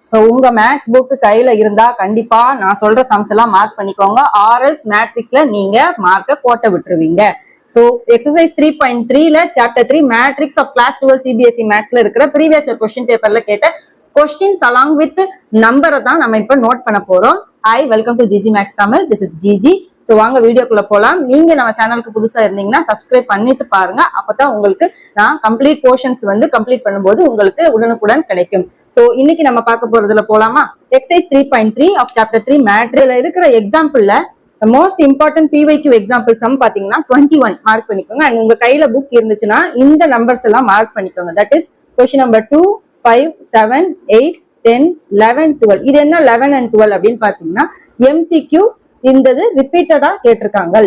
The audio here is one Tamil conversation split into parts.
ஸோ உங்க மேக்ஸ் புக் கையில இருந்தா கண்டிப்பா நான் சொல்ற சம்ஸ் எல்லாம் மார்க் பண்ணிக்கோங்க. ஆர்எல்ஸ் மேட்ரிக்ஸ்ல நீங்க மார்க்க கோட்டை விட்டுருவீங்க. ஸோ எக்ஸசைஸ் 3.3ல chapter 3 matrix of class 12 CBSE மேத்ஸ்ல இருக்கிற ப்ரீவியஸ் இயர் கொஸ்டின் பேப்பர்ல கேட்ட கொஸ்டின்ஸ் அலாங் வித் நம்பரை தான் நம்ம இப்ப நோட் பண்ண போறோம். Hi, welcome to GG maths Tamil. This is GG. So வாங்க வீடியோக்குள்ள போலாம். நீங்க நம்ம சேனலுக்கு புதுசா இருந்தீங்கன்னா சப்ஸ்கிரைப் பண்ணிட்டு பாருங்க. அப்பதான் உங்களுக்கு நான் கம்ப்ளீட் போர்ஷன்ஸ் கம்ப்ளீட் பண்ணும்போது உங்களுக்கு உடனுக்குடன் கிடைக்கும். ஸோ இன்னைக்கு நம்ம பார்க்க போறதுல போலாமா? எக்ஸசைஸ் 3.3 ஆஃப் சாப்டர் 3 மேட்ரிக்ஸ்ல இருக்கிற எக்ஸாம்பிள்ல most important PYQ example sum பாத்தீங்கன்னா 21 மார்க் பண்ணிக்கோங்க. அண்ட் உங்க கையில புக் இருந்துச்சுன்னா இந்த நம்பர்ஸ் எல்லாம் மார்க் பண்ணிக்கோங்க. That is question number 2, 5, 7, 8, 10, 11, 12. இது என்ன 11 and 12 அப்படின்னு பாத்தீங்கன்னா எம்சிக்யூ இந்தது ரிப்பீட்டடா கேட்டிருக்காங்க.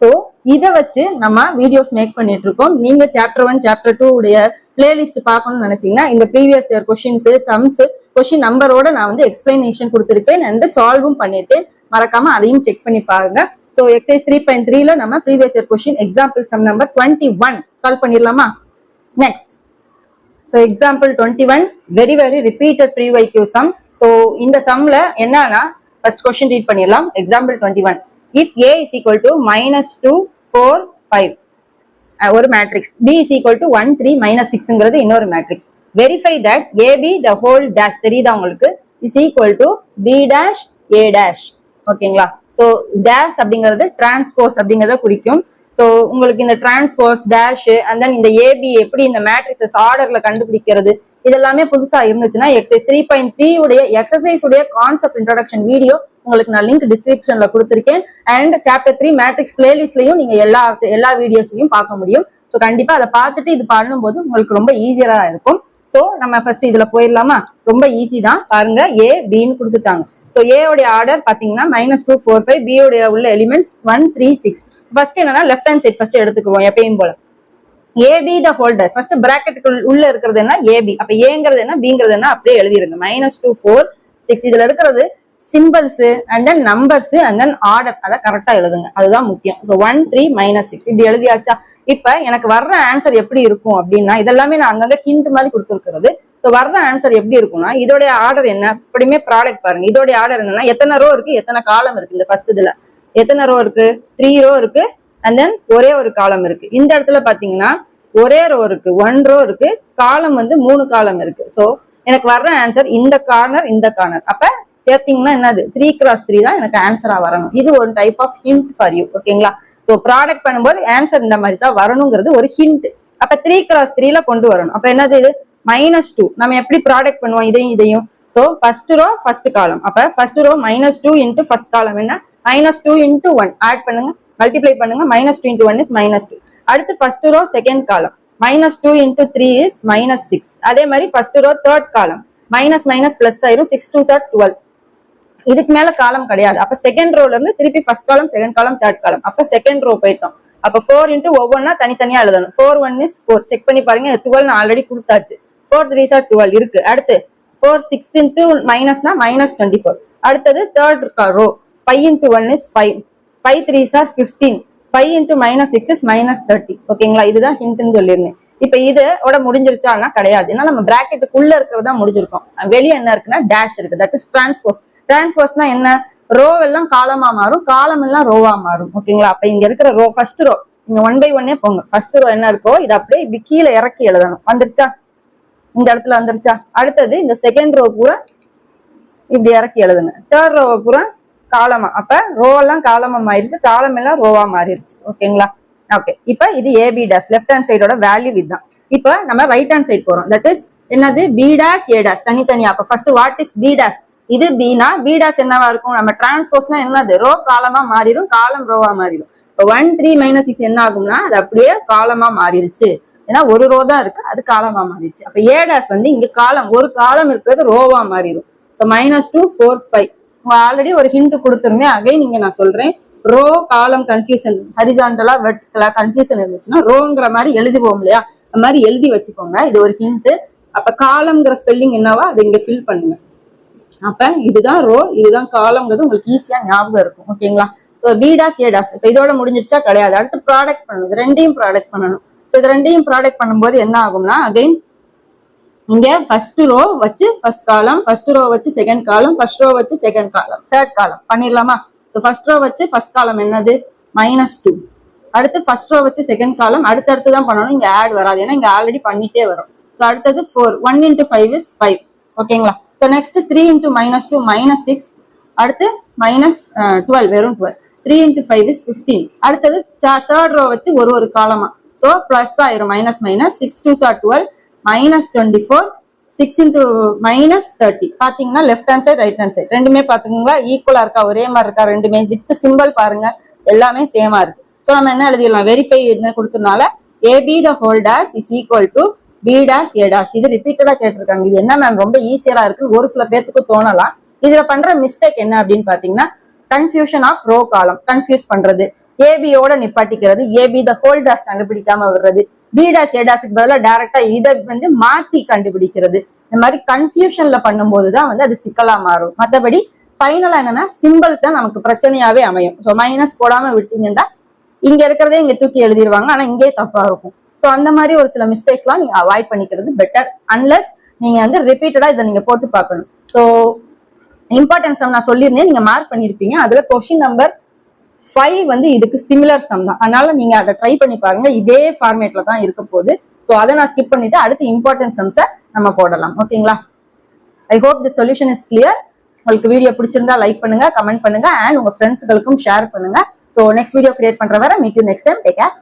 சோ இத வச்சு நம்ம வீடியோஸ் மேக் பண்ணிட்டு இருக்கோம். நீங்க சாப்டர் 1 சாப்டர் 2 உடைய பிளேலிஸ்ட் பார்க்கணும்னு நினைச்சீங்கன்னா இந்த previous year questions sums question நம்பரோட நான் எக்ஸ்பிளனேஷன் கொடுத்திருக்கேன் அண்ட் சால்வும் பண்ணிருக்கேன். மறக்காம அதையும் செக் பண்ணி பாருங்க. சோ எக்ஸசைஸ் 3.3ல நம்ம previous year question example sum number 21 solve பண்ணிடலாமா? Next. So example 21 very repeated pre-YQ sum. So இந்த sumல என்னன்னா first question read பண்ணிடலாம். Example 21. If A is equal to -2, 4, 5 ஒரு matrix, B is equal to 1, 3, -6ங்கிறது இன்னொரு matrix. Verify that AB the whole dash தெரியுதா உங்களுக்கு is equal to B dash A dash. ஓகேங்களா? So dash அப்படிங்கிறது transpose அப்படிங்கிறத குறிக்கும். சோ உங்களுக்கு இந்த டிரான்ஸ்போஸ் டேஷ் அண்ட் தென் இந்த ஏபி எப்படி இந்த மேட்ரிக்ஸஸ் ஆர்டர்ல கண்டுபிடிக்கிறது இதெல்லாமே புதுசா இருந்துச்சுன்னா எக்ஸசைஸ் 3.3 உடைய எக்ஸசைஸ் உடைய கான்செப்ட் இன்ட்ரோடக்ஷன் வீடியோ உங்களுக்கு நான் லிங்க் டிஸ்கிரிப்ஷன்ல கொடுத்திருக்கேன். அண்ட் சாப்டர் 3 மேட்ரிக்ஸ் பிளேலிஸ்ட்லயும் நீங்க எல்லா வீடியோஸையும் பார்க்க முடியும். சோ கண்டிப்பா அதை பார்த்துட்டு இது பண்ணும்போது உங்களுக்கு ரொம்ப ஈஸியா இருக்கும். சோ நம்ம ஃபர்ஸ்ட் இதுல போயிடலாமா? ரொம்ப ஈஸி தான் பாருங்க. ஏ பின்னு கொடுத்துட்டாங்க. சோ ஏ உடைய ஆர்டர் பாத்தீங்கன்னா -2, 4, 5. பி உடைய உள்ள எலிமெண்ட்ஸ் 1, 3, 6. ஃபர்ஸ்ட் என்னன்னா லெஃப்ட் ஹேண்ட் சைட் ஃபர்ஸ்ட் எடுத்துக்குவோம் எப்பயும் போல. ஏபி த ஹோல்டர்ஸ் ஃபர்ஸ்ட் பிராக்கெட்டுக்கு உள்ள இருக்கிறது என்ன ஏபி, அப்ப ஏங்கிறது என்ன பிங்கிறது என்ன அப்படியே எழுதிருங்க. -2, 4, 6 இதுல இருக்கிறது symbols and then numbers and then order அதை கரெக்டா எழுதுங்க. அதுதான் முக்கியம். 1, 3, -6 இப்படி எழுதியாச்சா? இப்ப எனக்கு வர்ற ஆன்சர் எப்படி இருக்கும் அப்படின்னா இதெல்லாமே நான் அங்கங்க ஹிண்ட் மாதிரி கொடுத்துருக்கிறது. சோ வர்ற ஆன்சர் எப்படி இருக்கும்னா இதோடைய ஆர்டர் என்ன எப்படியுமே ப்ராடக்ட் பாருங்க. இதோடைய ஆர்டர் என்னன்னா எத்தனை ரோ இருக்கு எத்தனை காலம் இருக்கு. இந்த ஃபர்ஸ்ட் இதுல எத்தனை ரோ இருக்கு? 3 ரோ இருக்கு அண்ட் தென் ஒரே ஒரு காலம் இருக்கு. இந்த இடத்துல பாத்தீங்கன்னா ஒரே ரோ இருக்கு, 1 ரோ இருக்கு, காலம் 3 காலம் இருக்கு. சோ எனக்கு வர்ற ஆன்சர் இந்த கார்னர் இந்த கார்னர். அப்ப சேர்த்தீங்கன்னா என்னது 3x3 தான் எனக்கு ஆன்சரா வரணும். இது ஒரு type of hint for you. ஓகேங்களா? சோ ப்ராடக்ட் பண்ணும்போது ஆன்சர் இந்த மாதிரி தான் வரணுங்கிறது ஒரு ஹிண்ட். அப்ப 3x3ல கொண்டு வரணும். அப்ப என்னது இது -2. நம்ம எப்படி ப்ராடக்ட் பண்ணுவோம் இதையும் so first row first column. அப்ப first row -2 into first column என்ன -2 இன்டு 1 ஆட் பண்ணுங்க, மல்டிப்ளை பண்ணுங்க. -2 இன்டு 1 இஸ் -2. அடுத்து first row second column -2 into 3 is -6. அதே மாதிரி first row third column minus plus ஆயிரும். 6 2 சார் 12. இதுக்கு மேல காலம் கிடையாது. அப்ப செகண்ட் ரோல இருந்து திருப்பி first column second column third காலம். அப்ப செகண்ட் ரோ போயிட்டோம். அப்ப 4 இன்டு ஒவ்வொன்னா தனித்தனியா எழுதணும். 4 1 இஸ் 4 செக் பண்ணி பாருங்க. 12 நான் ஆல்ரெடி கொடுத்தாச்சு. 4 3 சார் 12 இருக்கு. அடுத்து 4 6 இன்டு மைனஸ்னா -24. அடுத்தது third row 5 into 1 is 5. 5 3 sir 15. 5 into -6 is -30. ஓகேங்களா? இதுதான் ஹிண்ட்னு சொல்லிருந்தேன். இப்ப இதோட முடிஞ்சிருச்சான்னா கிடையாது. ஏன்னா நம்ம பிராக்கெட்டுக்குள்ள இருக்கிறதா முடிஞ்சிருக்கோம். வெளியே என்ன இருக்குன்னா டேஷ் இருக்கு. That is transpose. டிரான்ஸ்போஸ்னா என்ன? ரோ எல்லாம் காலமா மாறும், காலம் எல்லாம் ரோவா மாறும். ஓகேங்களா? அப்ப இங்க இருக்கிற ரோ ஃபர்ஸ்ட் ரோ நீங்க 1 by 1 போங்க. ஃபர்ஸ்ட் ரோ என்ன இருக்கோ இது அப்படியே இப்படி கீழே இறக்கி எழுதணும். வந்துருச்சா? இந்த இடத்துல வந்துருச்சா? அடுத்தது இந்த செகண்ட் ரோ பூரா இப்படி இறக்கி எழுதுங்க. தேர்ட் ரோ பூரா காலமா. அப்ப ரோ எல்லாம் காலமா மாறிடுச்சு, காலம் எல்லாம் ரோவா மாறிடுச்சு. ஓகேங்களா? ஓகே. இப்ப இது ஏபி டேஷ் லெஃப்ட் ஹேண்ட் சைடோட வேல்யூ இதுதான். இப்ப நம்ம ரைட் ஹேண்ட் சைட் போறோம். தட் இஸ் என்னது பி டேஷ் ஏ டேஷ் தனித்தனியா. அப்ப first what is B dash? இது பினா பி டேஷ் என்னவா இருக்கும்? நம்ம டிரான்ஸ்போஸ்னா என்னது ரோ காலமா மாறிடும், காலம் ரோவா மாறிடும். இப்போ 1 3 -6 என்ன ஆகும்னா அது அப்படியே காலமா மாறிடுச்சு. ஏன்னா ஒரு ரோ தான் இருக்கு, அது காலமா மாறிடுச்சு. அப்ப ஏ டேஷ் இங்க காலம் ஒரு காலம் இருக்கிறது ரோவா மாறிடும். ஸோ -2 4 5 ஆல்ரெடி ஒரு ஹிண்ட் கொடுத்துருந்தேன். அகைன் நீங்க நான் சொல்றேன். ரோ காலம் கன்ஃபியூஷன் ஹரிசாண்டலா வெர்டிகலா கன்ஃபியூஷன் இருந்துச்சுன்னா ரோங்கிற மாதிரி எழுதிவோம் இல்லையா? அந்த மாதிரி எழுதி வச்சுக்கோங்க. இது ஒரு ஹிண்ட். அப்ப காலம்ங்கிற ஸ்பெல்லிங் என்னவா அதை இங்க ஃபில் பண்ணுங்க. அப்ப இதுதான் ரோ இதுதான் காலம்ங்கிறது உங்களுக்கு ஈஸியா ஞாபகம் இருக்கும். ஓகேங்களா? சோ பி டாஸ் ஏ டாஸ் இப்ப இதோட முடிஞ்சிருச்சா? கிடையாது. அடுத்து ப்ராடக்ட் பண்ணணும். ரெண்டையும் ப்ராடக்ட் பண்ணணும். சோ இது ரெண்டையும் ப்ராடக்ட் பண்ணும்போது என்ன ஆகும்னா அகைன் இங்க ஃபர்ஸ்ட் ரோ வச்சு ஃபர்ஸ்ட் காலம், ஃபர்ஸ்ட் ரோ வச்சு செகண்ட் காலம், ஃபர்ஸ்ட் ரோ வச்சு செகண்ட் காலம், தேர்ட் காலம் பண்ணிடலாமா? ஸோ ஃபர்ஸ்ட் ரோ வச்சு ஃபர்ஸ்ட் காலம் என்னது -2. அடுத்து ஃபர்ஸ்ட் ரோ வச்சு செகண்ட் காலம் அடுத்தடுத்து தான் பண்ணணும், இங்க ஆட் வராது ஏன்னா இங்க ஆல்ரெடி பண்ணிட்டே வரும். ஸோ அடுத்தது 4, 1 into 5 is 5. ஓகேங்களா? So next 3 into -2 -6. அடுத்து -12 வெறும் 12. 3 into 5 is 15. அடுத்தது தேர்ட் ரோ வச்சு ஒரு காலமா. ஸோ பிளஸ் ஆயிரும் minus minus 6 2s are 12 -24 6 into -30. பாத்தீங்கன்னா left hand side right hand side ரெண்டுமே பாத்தீங்களா ஈக்குவலா இருக்கா, ஒரே மாதிரி இருக்கா, ரெண்டுமே வித் சிம்பிள் பாருங்க எல்லாமே சேமா இருக்கு. சோ நம்ம என்ன எழுதிடலாம், வெரிஃபை என்ன கொடுத்தனால AB the whole dash is equal to B dash A dash. இது ரிப்பீட்டடா கேட்டிருக்காங்க. இது என்ன மேம் ரொம்ப ஈஸியா இருக்கு ஒரு சில பேத்துக்கு தோணலாம். இதுல பண்ற மிஸ்டேக் என்ன அப்படின்னு பாத்தீங்கன்னா confusion of row column, confuse பண்றது, ஏபியோட நிப்பாட்டிக்கிறது, ஏபி த ஹோல் டாஷ் கண்டுபிடிக்காம விடுறது, பி டாஷ் ஏ டாஷுக்கு பதிலாக டைரக்டா இதை மாத்தி கண்டுபிடிக்கிறது. இந்த மாதிரி கன்ஃபியூஷன்ல பண்ணும்போதுதான் அது சிக்கலா மாறும். மற்றபடி ஃபைனலா என்னன்னா சிம்பிள்ஸ் தான் நமக்கு பிரச்சனையாவே அமையும். ஸோ மைனஸ் போடாம விட்டீங்கன்னா இங்க இருக்கிறதே இங்க தூக்கி எழுதிருவாங்க, ஆனா இங்கே தப்பா இருக்கும். ஸோ அந்த மாதிரி ஒரு சில மிஸ்டேக்ஸ் எல்லாம் நீங்க அவாய்ட் பண்ணிக்கிறது பெட்டர். அன்லெஸ் நீங்க ரிப்பீட்டடா இதை நீங்க போட்டு பார்க்கணும். ஸோ இம்பார்ட்டன்ஸ் நான் சொல்லியிருந்தேன், நீங்க மார்க் பண்ணிருப்பீங்க. அதுல கொஸ்டின் நம்பர் 5 இதுக்கு சிமிலர் சம் தான். அதனால நீங்க அதை ட்ரை பண்ணி பாருங்க, இதே ஃபார்மேட்ல தான் இருக்க போகுது. ஸோ அதை நான் ஸ்கிப் பண்ணிட்டு அடுத்து இம்பார்ட்டன்ட் சம்ஸை நம்ம போடலாம். ஓகேங்களா? I hope the solution is clear. உங்களுக்கு வீடியோ பிடிச்சிருந்தா லைக் பண்ணுங்க, கமெண்ட் பண்ணுங்க, அண்ட் உங்க ஃப்ரெண்ட்ஸ்களுக்கும் ஷேர் பண்ணுங்க. ஸோ நெக்ஸ்ட் வீடியோ கிரியேட் பண்ற வரை meet you next time. Take care.